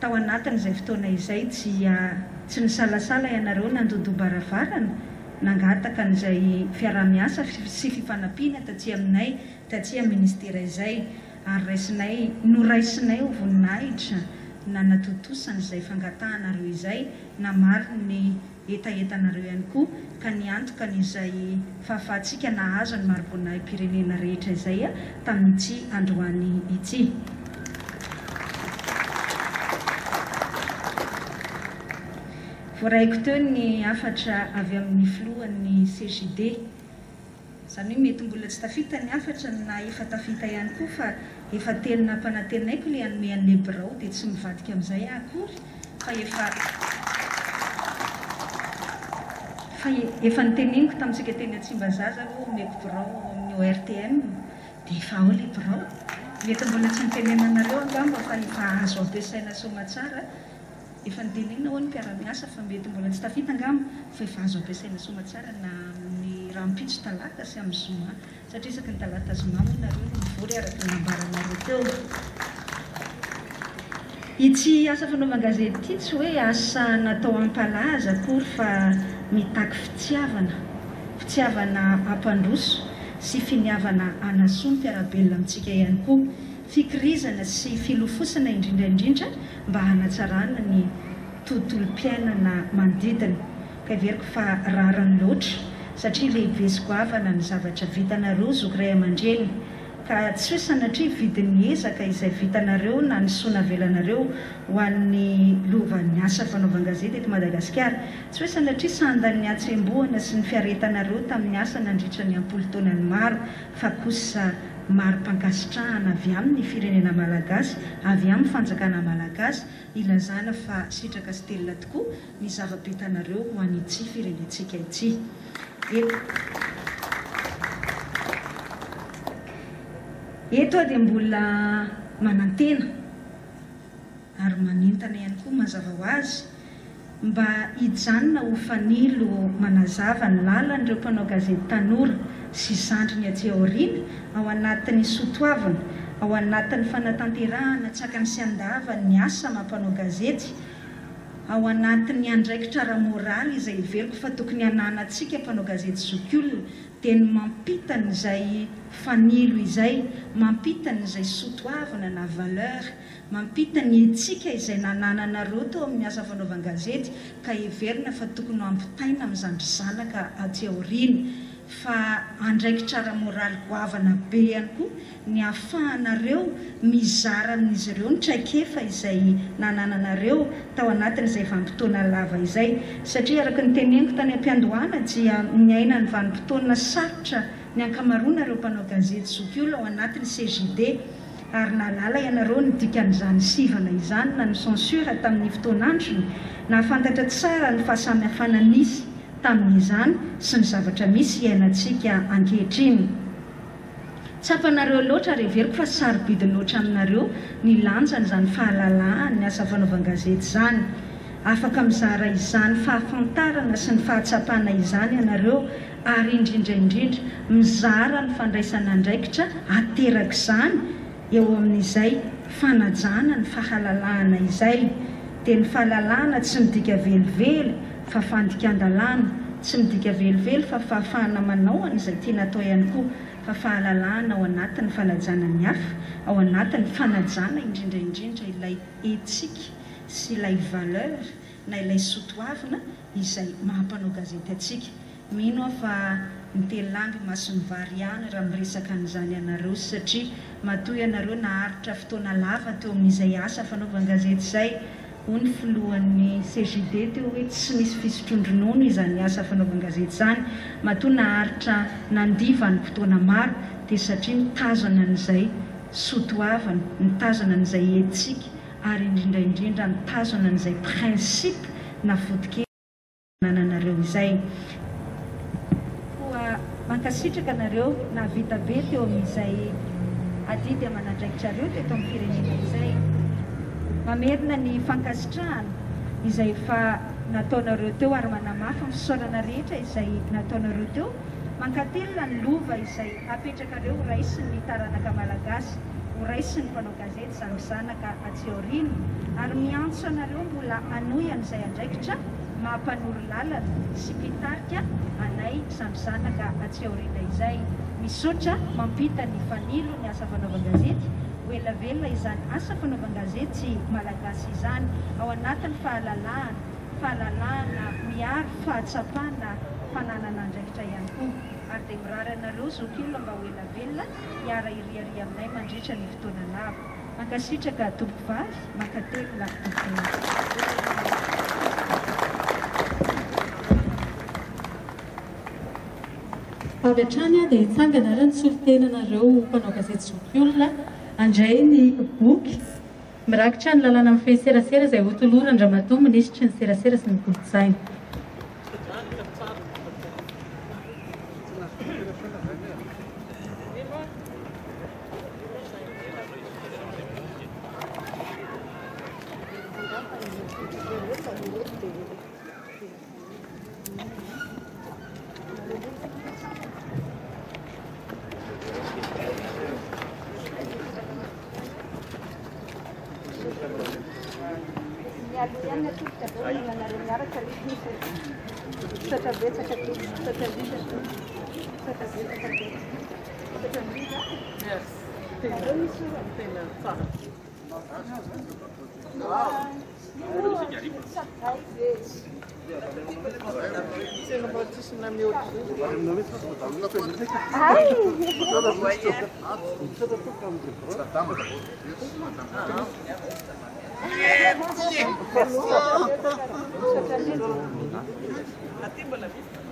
tao anatin'izay fotoana izay tsy nisalasala ianareo nandodo-baravarana nangataka n'izay fiaraha-miasa sy fifanampiana taty aminay taty amin'ny ministera izay ary noraisinay ho voninahitra na natotosana izay fangatanareo izay namary ny etaetanareo ihany koa ka niantoka n'izay fahafahantsika nahazo ny marom-boninahim-pirenena rehetra izay tamin'ity androany ity. Voaraiko teo ny afatra avy amin'ny filohan'ny CJD. Izany hoe mety mbola tsy tafita ny afatra na efa tafita ihany koa fa efa tenina mpanantenaiko ilay hanome an'ilay birao dia tsy mivadika amin'izay akory fa efa niteneniko tamintsika teny Tsimbazaza ho omeko birao amin'ny ORTM dia efa ao ilay birao. Mety mbola tsy nitenenanareo angamba fa efa azo ampiasaina somatsara. Efa nitenenina ho ny mpiara-miasa fa mety mbola tsy tafita angamba fa efa azo ampiasaina somatsara na amin'ny raha mipitso talata sy amin'ny zoma satria isaky ny talata zoma moa nareo no mivory araka nambaranareo teo. Ity asa fanaovan-gazety ity tsy hoe asa natao ampalaza akory fa mitaky fitiavana ampandroso sy finiavana Anosy mpiarabelona amintsika ihany koa, fikirizana sy filofosana indrindraindrindra mba hanatsarana ny tontolo-piainana manodidina. Ka everiko fa rarany loatra satria lehibe sy goavana ny zavatra vitanareo zoky ray aman-dreny, ka tsy hoe sanatria vidin'ny ezaka izay vitanareo na ny soa navelanareo ho an'ny lovan'ny asa fanaovan-gazety eto Madagasikara, tsy hoe sanatria sandan'ny atsembohana sy ny fiaretanareo tamin'ny asa nandritra ny ampolo taonany maro, fa kosa maro-pankasitrahana avy amin'ny firenena malagasy, avy amin'ny fanjakana malagasy, ilazana fa sitraka sy telona tokoa ny zava-betanareo ho an'ity firenentsika ity. Eto dia mbola manantena ary manintana ihany koa mazava ho azy mba hijanona ho fanilo manazava ny lalan'ireo mpanao gazety tanora sy zandriny aty aoriana ao anatin'ny sotoavana, ao anatin'ny fanatanterahana tsakany sy andavany ny asa mampanao gazety, ao anatin'ny andraikitra ara-moraly izay iveriko fa tokony hananantsika mpanao gazety zokiolona dia ny mampita n'izay fanilo izay, mampita n'izay sotoavana na valeur, mampita ny etsika izay nanananareo teo amin'ny asa fanaovan-gazety, ka heverina fa tokony ampitaina amin'izany zanaka aty aoriana, fa andraikitra ara-moraly goavana be ihany koa ny ahafahanareo mizara amin'izy ireo ny traikefa izay nanananareo tao anatin'izay vanim-potoana lava izay, satria araka ny teneniko tany am-piandohana dia miaina ny vanim-potoana sarotra ny ankamaroana ireo mpanao gazety zokiolona ao anatin'ny CJD, ary nalala ianareo ny dikan'izany sivana izany na ny censure tamin'ny fotoan'androny, nahafantatra tsara ny fahasamihafana nisy tamin'izany sy ny zavatra misy iainantsika ankehitriny. Tsapanareo loatra ary heveriko fa sarobidy loatra aminareo ny lanjan'izany fahalalahany ny asa fanaovan-gazety izany. Afaka mizara izany fahafantarana sy ny fahatsapana izany ianareo, ary indrindraindrindra mizara ny fandraisana andraikitra ateraka izany eo amin'izay fanajana ny fahalalahana izay. Dia ny fahalalahana tsy midika velively fa fandikan-dalàna, tsy midika velively fa fahafahana manao an'izay tiana atao ihany koa, fa fahalalahana ao anatin'ny fanajana ny hafa, ao anatin'ny fanajana indrindraindrindra ilay etsika sy ilay valeur na ilay sotoavana izay mahampanao gazety atsika. Mino aho fa ny telangy masony vary ihany raha miresaka an'izany ianareo, satria matoa ianareo naharitra fotoana lava teo amin'izay asa fanaovan-gazety izay. Ony filohan'ny CJD teo hoe tsy misy fisotrondronono izany asa fanaovan-gazety izany, matoa naharitra nandiva ny fotoana maro, dia satria mitazana an'izay sotoavana, mitazana an'izay etsika, ary indrindraindrindra mitazana an'izay principe na fotokely nananareo izay. Koa mankasitraka nareo na vita be teo amin'izay adidy amanandraikitrareo teto amin'ny firenena izay, mamerina ny fankasitrahana izay fa nataonareo teo ary manamafy ny fisaorana rehetra izay nataonareo teo, mankatelina ny lova izay apetrakareo ho raisin'ny taranaka malagasy, ho raisin'ny mpanao gazety izany zanaka aty aoriana, ary miantso anareo mbola hanohy an'izay andraikitra mampanoro lalana sy mpitarika anay izany zanaka aty aoriana izay. Misaotra mampita ny fanilo ny asa fanaovan-gazety, elavelona izany asa fanaovan-gazety malagasy izany, ao anatin'ny fahalalahana miaro fahatsapana fananana andraikitra ihany koa, ary dia mirary anareo zokiolona mba ho elavelona hiara iriary aminay mandritra ny fotoana lava. Mankasitraka tompo vavy, mankatelina avy hatrany dia hitsangana ary ny solotenanareo mpanao gazety zokiolona andray ny boky mirakitra ny lalàna amin'ny fehiserasera izay hotoloran Ramatoa minisitry ny serasera sy ny kolotsaina.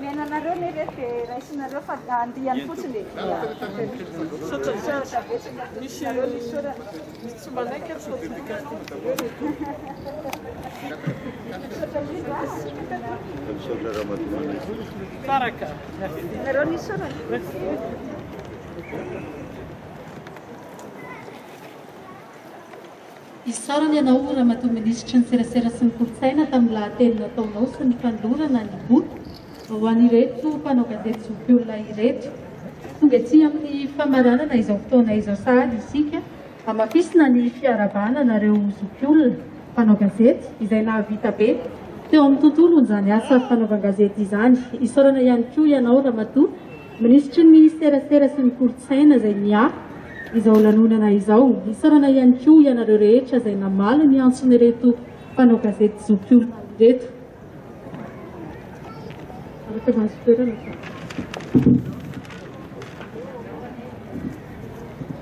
Menanareo ny rehefa raisinareo fa andiany fotsiny. Nareo ny sorany. Isarany ianao Ramatoa Minisitry ny serasera sy ny kolotsaina tamin'ny lahateny nataonao sy ny fandorana ny boky ho an'ireto mpanao gazety zokiolona ireto. Tonga ety amin'ny famaranana izao fotoana izao sahady isika hamafisina ny fiarabana nareo zokiolona mpanao gazety izay nahavita be teo amin'ny tontolo izany asa fanaovan-gazety izany. Isaorana ihany koa ianao Ramatoa Minisitry ny serasera sy ny kolotsaina izay miahy izao lanonana izao. Isaorana ihany koa ianareo rehetra izay namaly ny antson'ireto mpanao gazety zokiolona ireto.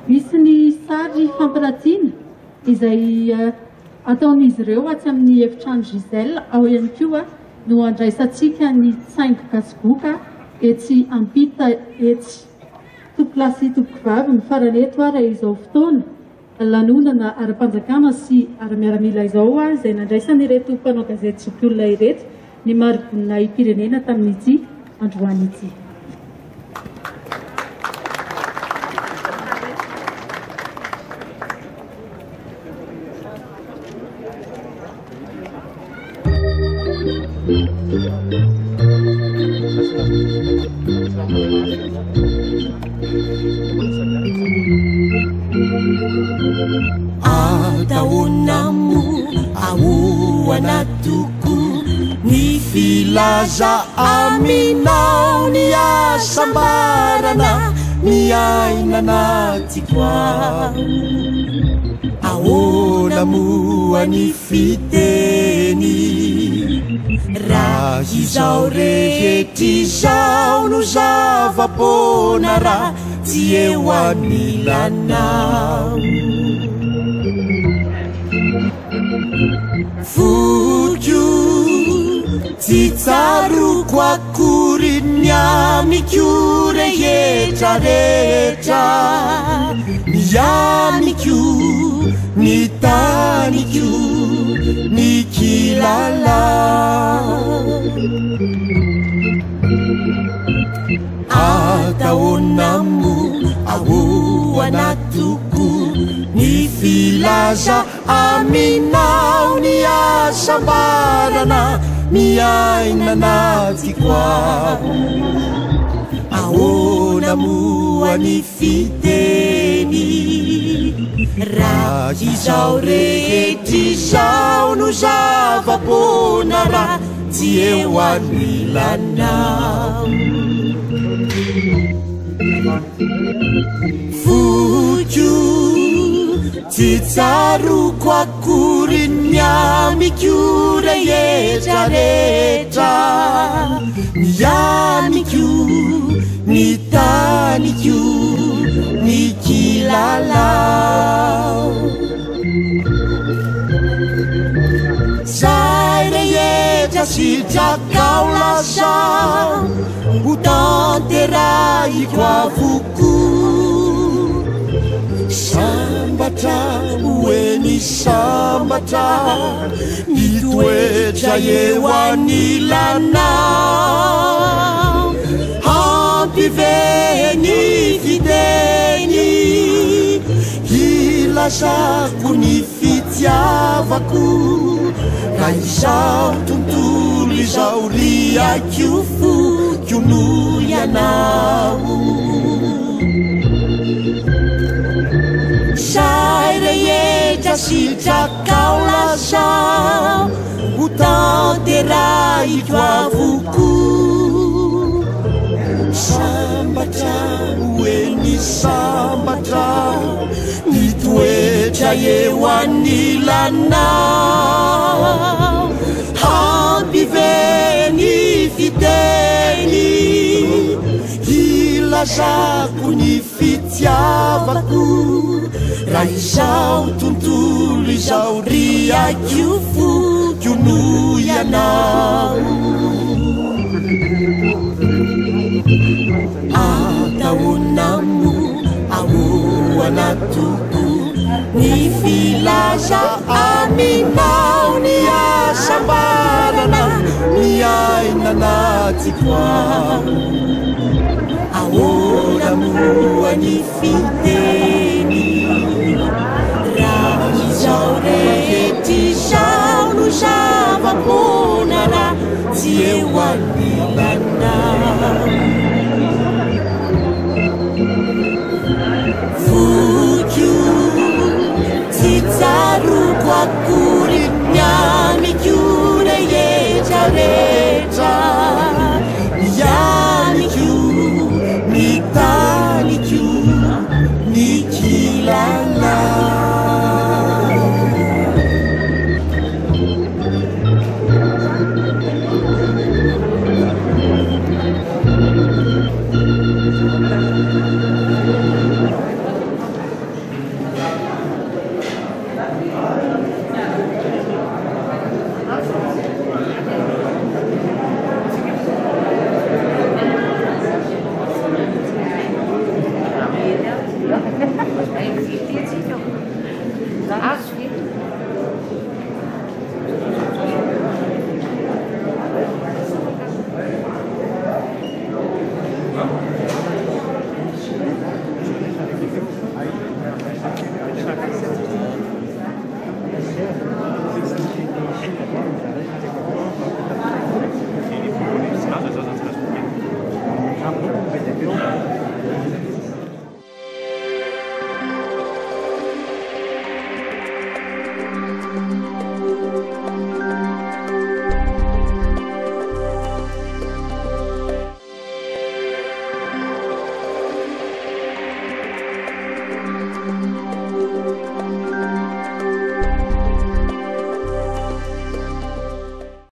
Misy ny sary fampiratiana izay ataon'izy ireo atsy amin'ny efitrano Giselle ao ihany koa no andraisantsika ny tsaingo gasiboka etsy ampita etsy tokolasy topokivavy ny farany eto ary izao fotoana lanonana ara-panjakana sy ara-miaramila izao izay nandraisan'ireto mpanao gazety zokiolona ireto ny maribonina pirenena tamin'ity androany ity. Ataonamo ahoana toko ny filaza aminao ny asambarana ny ainana tikoa. Ahoana moa ny fiteny raha izao rehetra izao no zava-pona raha tsy eo anilanao. Fokio tsy tsaroko akory ny amiko rehetra rehetra, ny amiko ny taniko ny kilalao. Ataonamo ahoana toko ny filaza aminao ny asambarana ny ainana tikoa. Ahoana moa ny fiteny raha izao rehetra izao no zava-pona raha tsy eo anilanao. Fokio tsy tsaroko akory ny amiko rehetra rehetra, ny amiko ny taniko ny kilalao. Zay rehetra sitrakao lasa ho tanterahiko avoko, sambatra hoeny sambatra ny toetra eo anilanao. Hampiveny fiteny ilazako ny fitiavako, raha izao tontolo izao riako fokio no ianao. Zay rehetra sitrakaolazao ho tanteraiko avoko sambatra hoe ny sambatra ny toetra eo anilanao hampiveny fiteny ilazako ny fitiavako raha izao tontolo izao riako foko noho ianao ataonamo ahoana toko ny filaza aminao ny asambarana ny aina anatiko ao ahoana moa ny fiteny raha izao rehetra izao no zava-pona raha tsy eo anilanao fokio tsy tsaroko akory ny amiko rehetra rehetra ianiko ny taniko ny kilala